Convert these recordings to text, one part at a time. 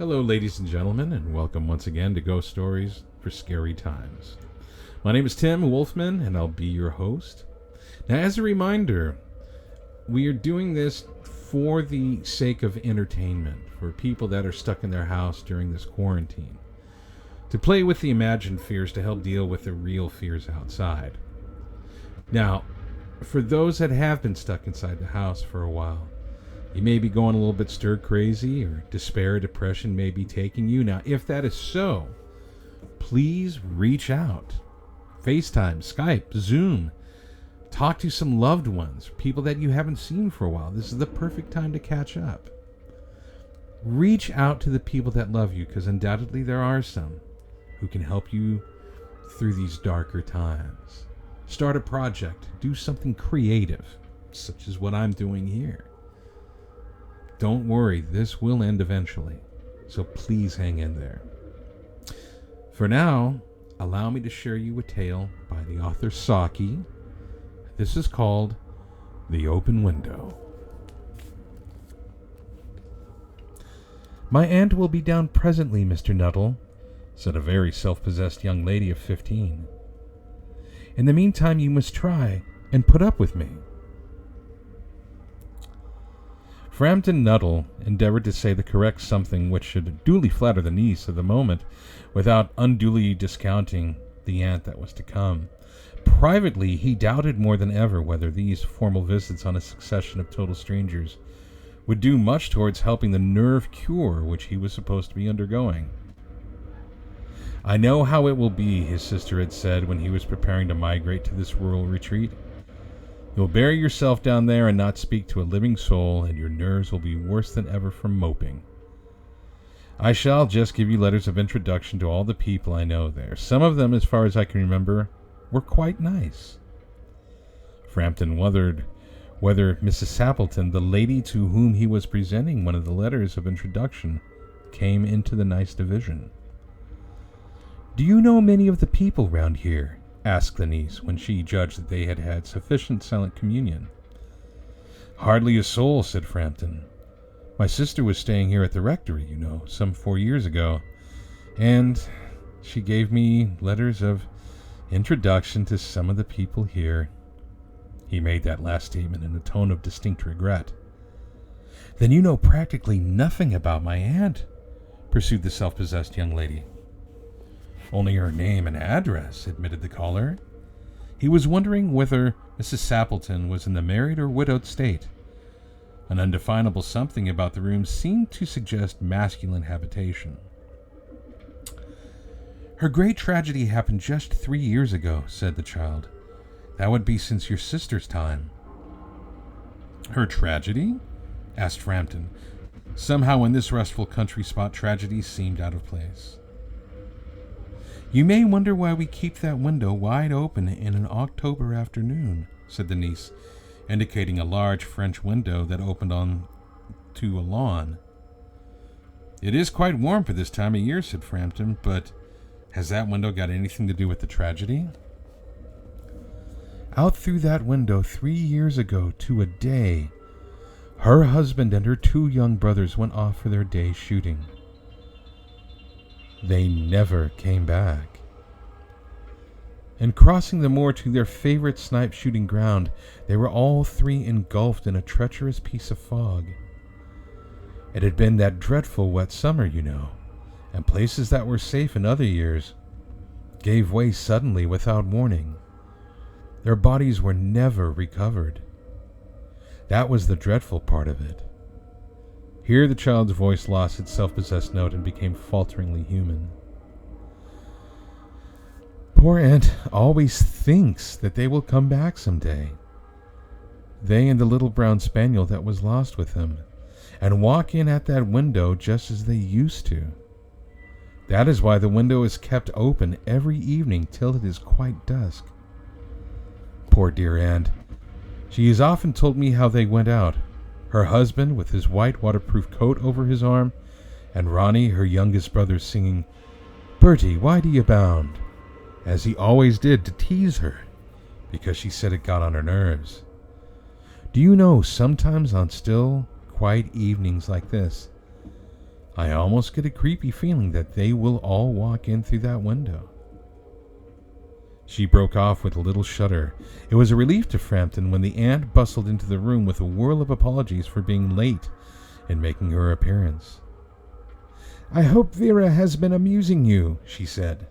Hello, ladies and gentlemen, and welcome once again to Ghost Stories for Scary Times. My name is Tim Wolfman, and I'll be your host. Now, as a reminder, we are doing this for the sake of entertainment, for people that are stuck in their house during this quarantine, to play with the imagined fears to help deal with the real fears outside. Now, for those that have been stuck inside the house for a while, you may be going a little bit stir crazy, or despair or depression may be taking you. Now, if that is so, please reach out. FaceTime, Skype, Zoom. Talk to some loved ones, people that you haven't seen for a while. This is the perfect time to catch up. Reach out to the people that love you, because undoubtedly there are some who can help you through these darker times. Start a project. Do something creative, such as what I'm doing here. Don't worry, this will end eventually, so please hang in there. For now, allow me to share you a tale by the author Saki. This is called The Open Window. "My aunt will be down presently, Mr. Nuttall," said a very self-possessed young lady of 15. "In the meantime, you must try and put up with me." Frampton Nuttall endeavored to say the correct something which should duly flatter the niece of the moment, without unduly discounting the aunt that was to come. Privately, he doubted more than ever whether these formal visits on a succession of total strangers would do much towards helping the nerve cure which he was supposed to be undergoing. "I know how it will be," his sister had said when he was preparing to migrate to this rural retreat. "You'll bury yourself down there and not speak to a living soul, and your nerves will be worse than ever from moping. I shall just give you letters of introduction to all the people I know there. Some of them, as far as I can remember, were quite nice." Frampton wondered whether Mrs. Sappleton, the lady to whom he was presenting one of the letters of introduction, came into the nice division. "Do you know many of the people round here?" asked the niece, when she judged that they had had sufficient silent communion. "Hardly a soul," said Frampton. "My sister was staying here at the rectory, you know, some 4 years ago, and she gave me letters of introduction to some of the people here." He made that last statement in a tone of distinct regret. "Then you know practically nothing about my aunt," pursued the self-possessed young lady. "Only her name and address," admitted the caller. He was wondering whether Mrs. Sappleton was in the married or widowed state. An undefinable something about the room seemed to suggest masculine habitation. "Her great tragedy happened just 3 years ago," said the child. "That would be since your sister's time." "Her tragedy?" asked Frampton. Somehow in this restful country spot, tragedy seemed out of place. "You may wonder why we keep that window wide open in an October afternoon," said the niece, indicating a large French window that opened on to a lawn. "It is quite warm for this time of year," said Frampton, "but has that window got anything to do with the tragedy?" "Out through that window 3 years ago to a day, her husband and her 2 young brothers went off for their day's shooting. They never came back. And crossing the moor to their favorite snipe shooting ground, they were all 3 engulfed in a treacherous piece of fog. It had been that dreadful wet summer, you know, and places that were safe in other years gave way suddenly without warning. Their bodies were never recovered. That was the dreadful part of it." Here the child's voice lost its self-possessed note and became falteringly human. "Poor aunt always thinks that they will come back some day. They and the little brown spaniel that was lost with them, and walk in at that window just as they used to. That is why the window is kept open every evening till it is quite dusk. Poor dear aunt. She has often told me how they went out, her husband with his white waterproof coat over his arm, and Ronnie, her youngest brother, singing, 'Bertie, why do you bound?' as he always did to tease her, because she said it got on her nerves. Do you know, sometimes on still, quiet evenings like this, I almost get a creepy feeling that they will all walk in through that window." She broke off with a little shudder. It was a relief to Frampton when the aunt bustled into the room with a whirl of apologies for being late in making her appearance. "I hope Vera has been amusing you," she said.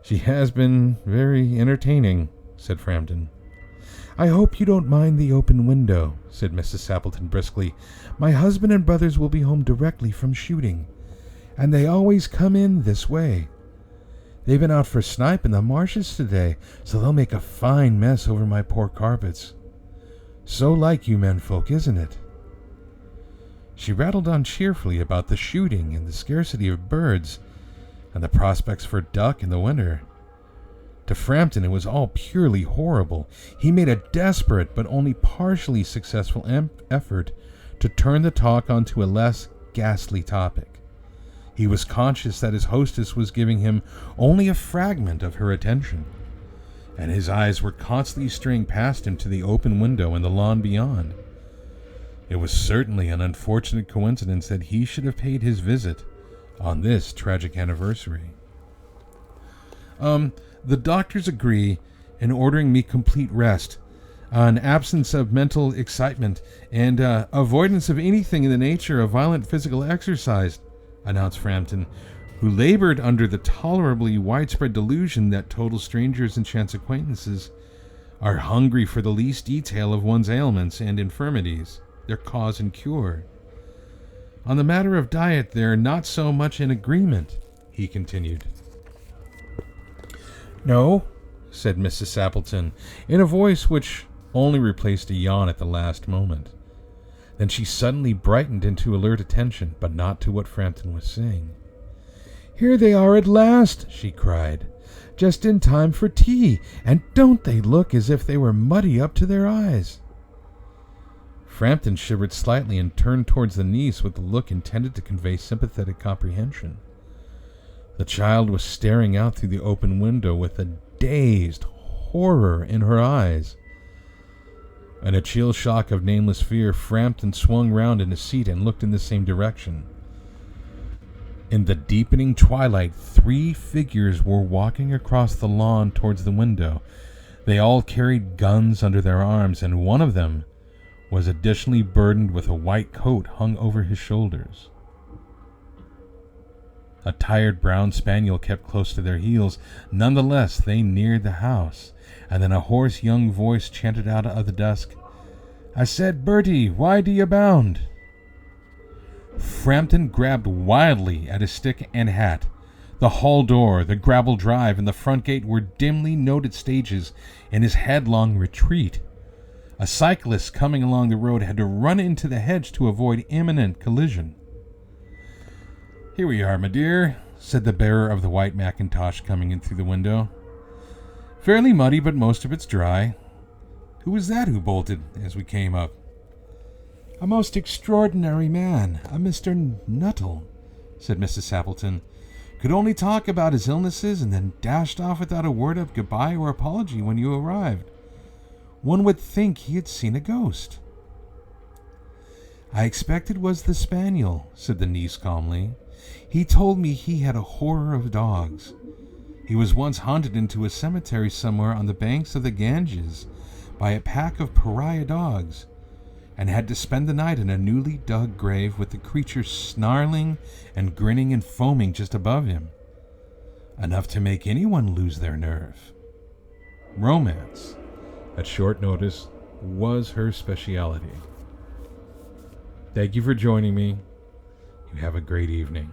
"She has been very entertaining," said Frampton. "I hope you don't mind the open window," said Mrs. Sappleton briskly. "My husband and brothers will be home directly from shooting, and they always come in this way. They've been out for snipe in the marshes today, so they'll make a fine mess over my poor carpets. So like you menfolk, isn't it?" She rattled on cheerfully about the shooting and the scarcity of birds and the prospects for duck in the winter. To Frampton, it was all purely horrible. He made a desperate but only partially successful effort to turn the talk onto a less ghastly topic. He was conscious that his hostess was giving him only a fragment of her attention, and his eyes were constantly straying past him to the open window and the lawn beyond. It was certainly an unfortunate coincidence that he should have paid his visit on this tragic anniversary. The doctors agree in ordering me complete rest, an absence of mental excitement, and avoidance of anything in the nature of violent physical exercise," announced Frampton, who labored under the tolerably widespread delusion that total strangers and chance acquaintances are hungry for the least detail of one's ailments and infirmities, their cause and cure. "On the matter of diet, they're not so much in agreement," he continued. "No," said Mrs. Sappleton, in a voice which only replaced a yawn at the last moment. Then she suddenly brightened into alert attention, but not to what Frampton was saying. "Here they are at last," she cried, "just in time for tea, and don't they look as if they were muddy up to their eyes?" Frampton shivered slightly and turned towards the niece with a look intended to convey sympathetic comprehension. The child was staring out through the open window with a dazed horror in her eyes. In a chill shock of nameless fear, Frampton swung round in his seat and looked in the same direction. In the deepening twilight, 3 figures were walking across the lawn towards the window. They all carried guns under their arms, and one of them was additionally burdened with a white coat hung over his shoulders. A tired brown spaniel kept close to their heels. Nonetheless, they neared the house, and then a hoarse young voice chanted out of the dusk, "I said, Bertie, why do you bound?" Frampton grabbed wildly at his stick and hat. The hall door, the gravel drive, and the front gate were dimly noted stages in his headlong retreat. A cyclist coming along the road had to run into the hedge to avoid imminent collision. "Here we are, my dear," said the bearer of the white mackintosh, coming in through the window. "Fairly muddy, but most of it's dry. Who was that who bolted as we came up?" "A most extraordinary man, a Mr. Nuttall," said Mrs. Sappleton. "Could only talk about his illnesses and then dashed off without a word of goodbye or apology when you arrived. One would think he had seen a ghost." "I expect it was the spaniel," said the niece calmly. "He told me he had a horror of dogs. He was once hunted into a cemetery somewhere on the banks of the Ganges by a pack of pariah dogs, and had to spend the night in a newly dug grave with the creature snarling and grinning and foaming just above him. Enough to make anyone lose their nerve." Romance, at short notice, was her speciality. Thank you for joining me. You have a great evening.